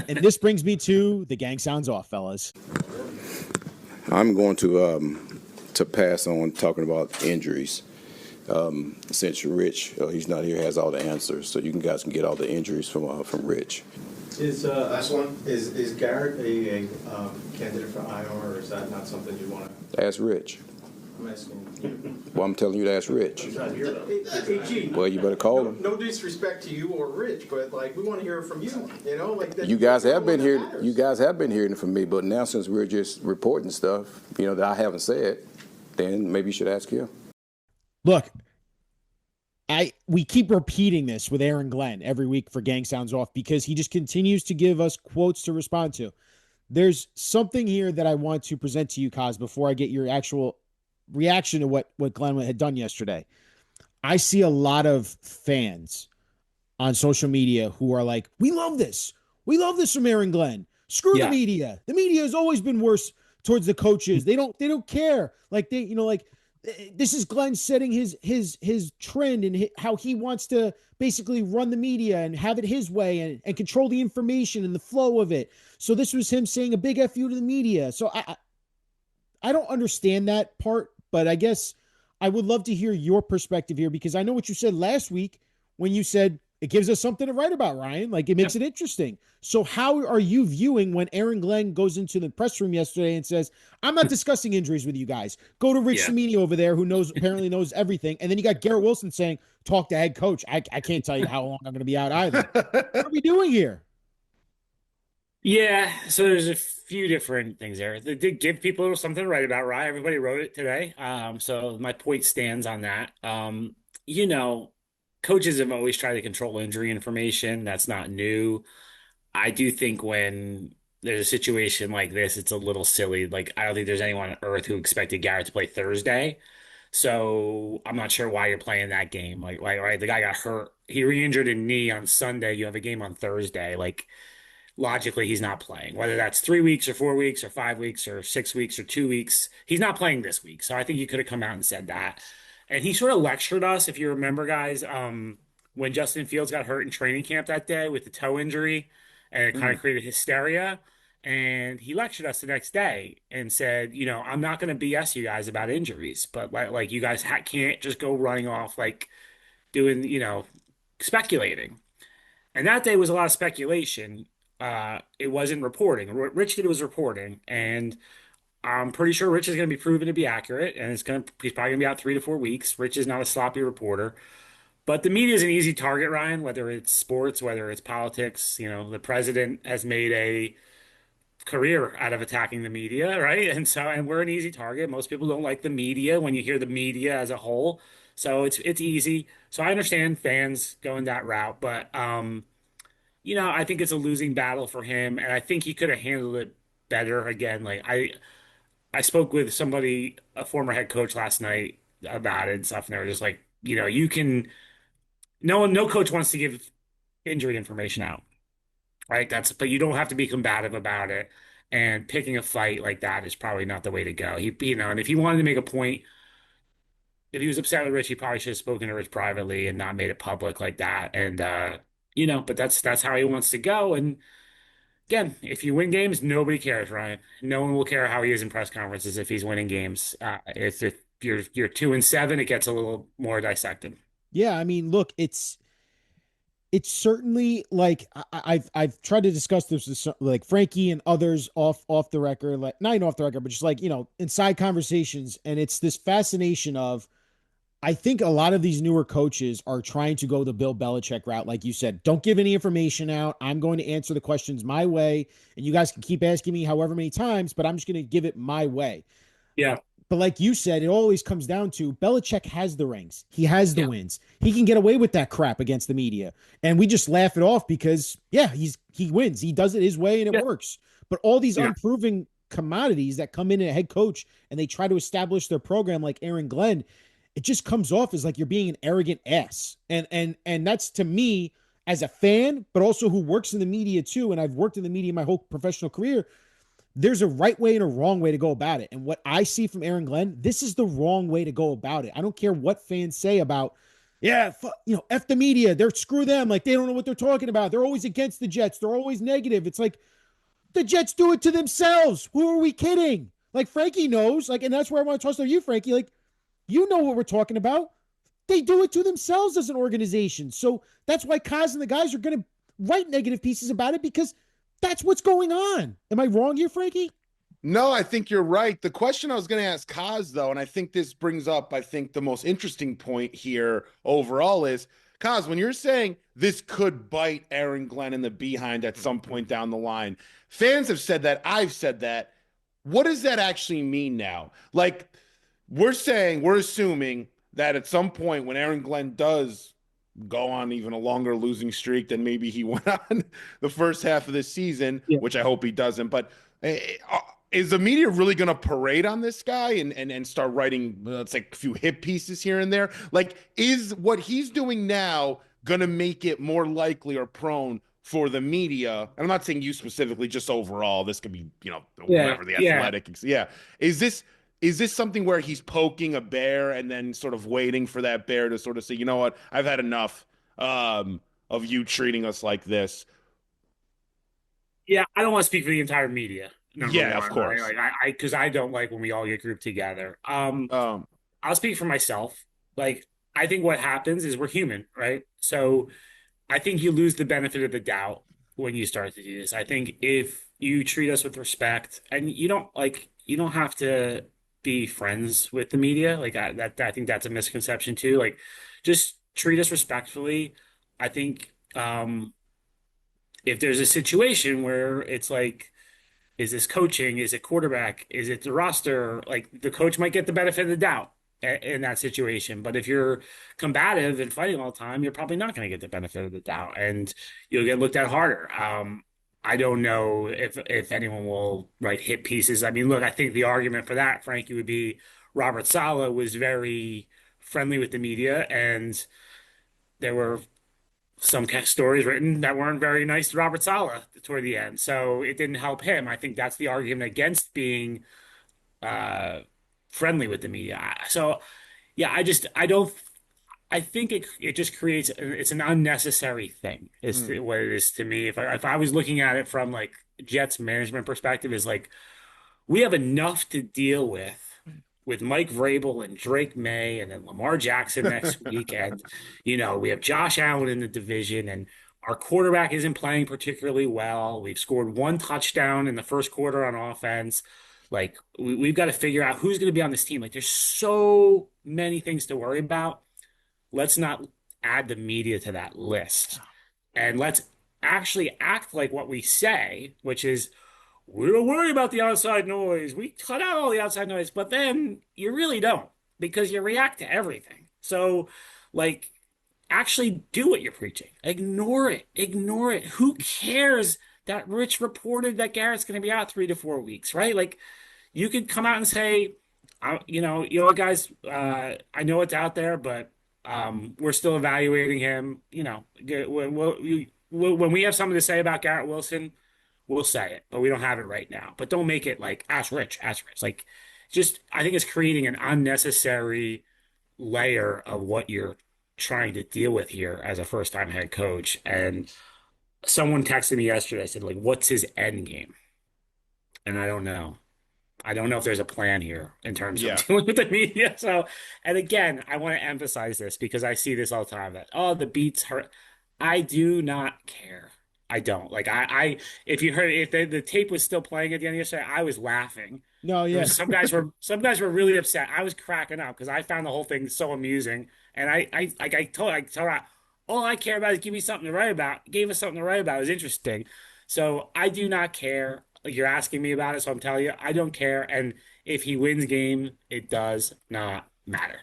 And this brings me to the gang sounds off, fellas. I'm going to pass on talking about injuries. Since Rich, he's not here, has all the answers, so you guys can get all the injuries from Rich. Last one. Is Garrett a candidate for IR, or is that not something you want to? Ask Rich. I'm asking you. Well, I'm telling you to ask Rich. He's not here though. AG. Well, you better call him. No disrespect to you or Rich, but we want to hear from you. That. You guys have been here. You guys have been hearing from me, but now since we're just reporting stuff, that I haven't said, then maybe you should ask him. Look, we keep repeating this with Aaron Glenn every week for Gang Sounds Off because he just continues to give us quotes to respond to. There's something here that I want to present to you, Kaz, before I get your actual reaction to what Glenn had done yesterday. I see a lot of fans on social media who are like, we love this. We love this from Aaron Glenn. Screw the media. The media has always been worse towards the coaches. They don't care. This is Glenn setting his trend and how he wants to basically run the media and have it his way and control the information and the flow of it. So this was him saying a big F you to the media. So I don't understand that part, but I guess I would love to hear your perspective here because I know what you said last week when you said it gives us something to write about, Ryan. Like, it makes it interesting. So how are you viewing when Aaron Glenn goes into the press room yesterday and says, I'm not discussing injuries with you guys. Go to Rich Cimini over there who apparently knows everything. And then you got Garrett Wilson saying, talk to head coach. I can't tell you how long I'm going to be out either. What are we doing here? Yeah, so there's a few different things there. They did give people something to write about, right? Everybody wrote it today. So my point stands on that. Coaches have always tried to control injury information. That's not new. I do think when there's a situation like this, it's a little silly. Like, I don't think there's anyone on earth who expected Garrett to play Thursday. So I'm not sure why you're playing that game. Right, the guy got hurt. He re-injured a knee on Sunday. You have a game on Thursday. Logically, he's not playing. Whether that's 3 weeks or 4 weeks or 5 weeks or 6 weeks or 2 weeks, he's not playing this week. So I think you could have come out and said that. And he sort of lectured us, if you remember, guys, when Justin Fields got hurt in training camp that day with the toe injury, and it kind of created hysteria. And he lectured us the next day and said, I'm not going to BS you guys about injuries, but you guys can't just go running off doing, speculating. And that day was a lot of speculation. It wasn't reporting. What Rich did was reporting, and I'm pretty sure Rich is going to be proven to be accurate, and he's probably going to be out 3 to 4 weeks. Rich is not a sloppy reporter, but the media is an easy target, Ryan. Whether it's sports, whether it's politics, the president has made a career out of attacking the media, right? And we're an easy target. Most people don't like the media when you hear the media as a whole, so it's easy. So I understand fans going that route, but I think it's a losing battle for him, and I think he could have handled it better. Again, I spoke with somebody, a former head coach last night about it and stuff, and they were just like, you can, no coach wants to give injury information out, right? But you don't have to be combative about it. And picking a fight like that is probably not the way to go. And if he wanted to make a point, if he was upset with Rich, he probably should have spoken to Rich privately and not made it public like that. And, but that's how he wants to go. And again, if you win games, nobody cares, Ryan. No one will care how he is in press conferences if he's winning games. If you're 2-7, it gets a little more dissected. Yeah, I mean, look, it's certainly I've tried to discuss this with Frankie and others off the record, not even off the record, but just inside conversations, and it's this fascination of. I think a lot of these newer coaches are trying to go the Bill Belichick route. Like you said, don't give any information out. I'm going to answer the questions my way. And you guys can keep asking me however many times, but I'm just going to give it my way. Yeah. But like you said, it always comes down to Belichick has the rings. He has the wins. He can get away with that crap against the media. And we just laugh it off because, he wins. He does it his way and it works. But all these unproven commodities that come in a head coach and they try to establish their program like Aaron Glenn, it just comes off as like you're being an arrogant ass. And that's, to me, as a fan, but also who works in the media too, and I've worked in the media my whole professional career, there's a right way and a wrong way to go about it. And what I see from Aaron Glenn, this is the wrong way to go about it. I don't care what fans say about Yeah, F the media. They're screw them. Like they don't know what they're talking about. They're always against the Jets. They're always negative. It's like the Jets do it to themselves. Who are we kidding? Like Frankie knows. Like, and that's where I want to toss to you, Frankie. Like, you know what we're talking about. They do it to themselves as an organization. So that's why Kaz and the guys are going to write negative pieces about it because that's what's going on. Am I wrong here, Frankie? No, I think you're right. The question I was going to ask Kaz, though, and I think this brings up, I think, the most interesting point here overall is, Kaz, when you're saying this could bite Aaron Glenn in the behind at some point down the line, fans have said that. I've said that. What does that actually mean now? Like, we're assuming that at some point when Aaron Glenn does go on even a longer losing streak than maybe he went on the first half of the season, Yeah. which I hope he doesn't, but is the media really going to parade on this guy and start writing, let's say, a few hit pieces here and there? Like, is what he's doing now going to make it more likely or prone for the media? And I'm not saying you specifically, just overall. This could be, whatever the athletic. Yeah. Is this something where he's poking a bear and then sort of waiting for that bear to sort of say, you know what, I've had enough of you treating us like this? Yeah, I don't want to speak for the entire media. Number Yeah, one, of course. right? Like because I don't like when we all get grouped together. I'll speak for myself. Like I think what happens is we're human, right? So I think you lose the benefit of the doubt when you start to do this. I think if you treat us with respect, and you don't have to be friends with the media. Like I think that's a misconception too. Like just treat us respectfully. I think if there's a situation where it's like, is this coaching? Is it quarterback? Is it the roster? Like the coach might get the benefit of the doubt in that situation. But if you're combative and fighting all the time, you're probably not going to get the benefit of the doubt, and you'll get looked at harder. I don't know if anyone will write hit pieces. I mean, look, I think the argument for that, Frankie, would be Robert Saleh was very friendly with the media, and there were some stories written that weren't very nice to Robert Saleh toward the end. So it didn't help him. I think that's the argument against being uh, friendly with the media. So yeah, I don't, I think it just creates, it's an unnecessary thing is what it is to me. If I was looking at it from like Jets management perspective is like, we have enough to deal with Mike Vrabel and Drake May and then Lamar Jackson next week. And, we have Josh Allen in the division and our quarterback isn't playing particularly well. We've scored one touchdown in the first quarter on offense. Like we've got to figure out who's going to be on this team. Like there's so many things to worry about. Let's not add the media to that list. And let's actually act like what we say, which is we don't worry about the outside noise. We cut out all the outside noise, but then you really don't because you react to everything. So, like, actually do what you're preaching. Ignore it. Ignore it. Who cares that Rich reported that Garrett's going to be out 3 to 4 weeks, right? Like, you could come out and say, what, guys, I know it's out there, but we're still evaluating him. When we have something to say about Garrett Wilson, we'll say it, but we don't have it right now. But don't make it like ask Rich, ask Rich. Like, just I think it's creating an unnecessary layer of what you're trying to deal with here as a first-time head coach. And someone texted me yesterday, said, like, what's his end game? And I don't know. I don't know if there's a plan here in terms of dealing with the media. So, and again, I want to emphasize this because I see this all the time that, oh, the beats hurt. I do not care. I don't like if you heard if the tape was still playing at the end of yesterday, I was laughing. No, yeah. Some guys were really upset. I was cracking up because I found the whole thing so amusing. And I told her all I care about is give me something to write about. Gave us something to write about. It was interesting. So I do not care. Like you're asking me about it, so I'm telling you, I don't care. And if he wins game, it does not matter.